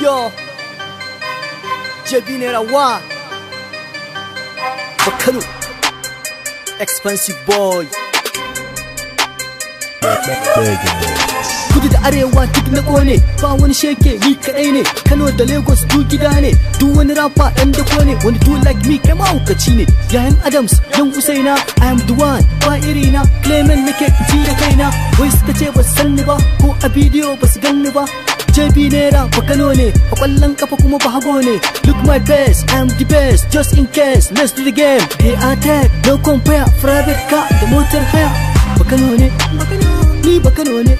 Yo, JB Naira One, Bakano, Expensive Boy. Kudu da arewa duk na kone, ba wani sheke ni kadai ne. Kano da Lagos du gida ne, duk wani rapper dan da kone. Wani do like me kai mahaukaci ne. Yayan Adams, yan Usaina, I am the one, ba irina. Clement nake ji da kaina, wai suka ce ba san ni ba, ko a bidiyo ba su ganni ba. JB Naira Bakano ne, a kwallon kafa kuma ba hago ne. Look my best, I am the best, just in case, let's do the game. They attack, no compare, private car, da motar haya. Bakano ne, ni Bakano ne,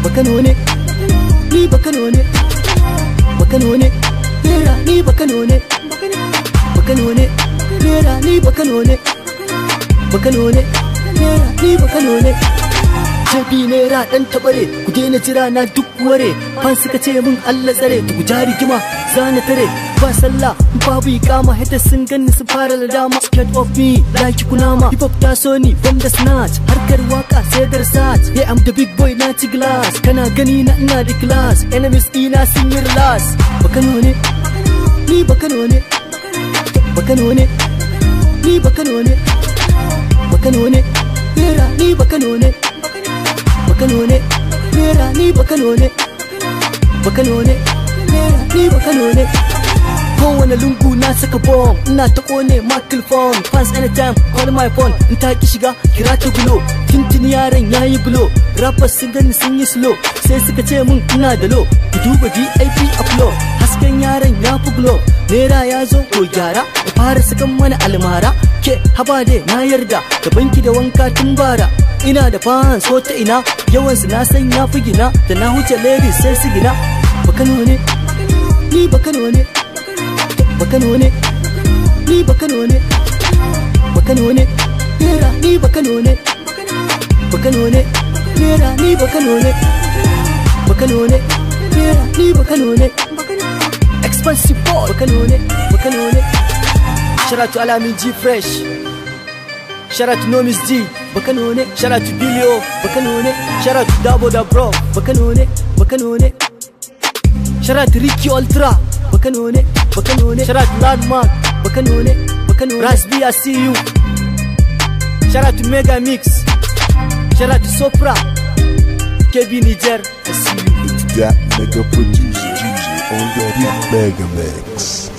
Bakano ne, ni Bakano ne, Bakano ne, Naira ni Bakano ne, Bakano ne, Naira ni Bakano ne, Bakano ne, Naira ni Bakano ne. JB Naira dan tabare, ku daina jira na duk ware. Fan suka ce min Allah tsare, ku jari gima zana tare. Ba sallah babu ikama, hada sun ganni su fara ladama. Scared of me like kunama, hip hop ta so ni from the snatch. Harkar waka sai da research, yeah I'm the big boy na ci glass. Kana gani na ina da class, enemies ina sun yi relax. Bakano ne, ni Bakano ne, Bakano ne, ni Bakano ne, Bakano ne, Naira ni Bakano ne, Bakano ne, Naira ni Bakano ne, Bakano ne, Naira ni Bakano ne. Kowane lungu na saka bomb, ina ta kone microphone. Fans anytime call my phone, in ta ki shiga kira ta gulo. Tintini yaran yayi blow, rappers sun gani sun yi slow. Sai suka ce mun ina da low, ku duba VIP upload. Hasken yaran ya fi glow, Naira ya zo ko gyara, ya fara sakan mana almara. Ke haba dai na yarda, da banki da wanka tun bara. Ina da fans ko ta ina, yawansu na san ya fi gina. Da na huce ladies sai su gina. Bakano ne, ni Bakano ne, Bakano ne, ni Bakano ne, Bakano ne, Naira ni Bakano ne, Bakano ne, Naira ni Bakano ne, Bakano ne, Naira ni Bakano ne. Expensive Boy, Bakano ne, Bakano ne. Shout out to Alamin G Fresh, shout out to Nomis G, Bakano ne. Shout out to Bilio, Bakano ne. Shout out to Dabo da Bro, Bakano ne, Bakano ne. Shout out to Ricky Ultra, Bakano ne, Bakano ne. Shout out to Landmark, Bakano ne, Bakano ne. Rasby, I see you. Shout out to Mega Mix, shout out to Sopra, KB Niger, I see you. It's that mega producer on the Mega Mix.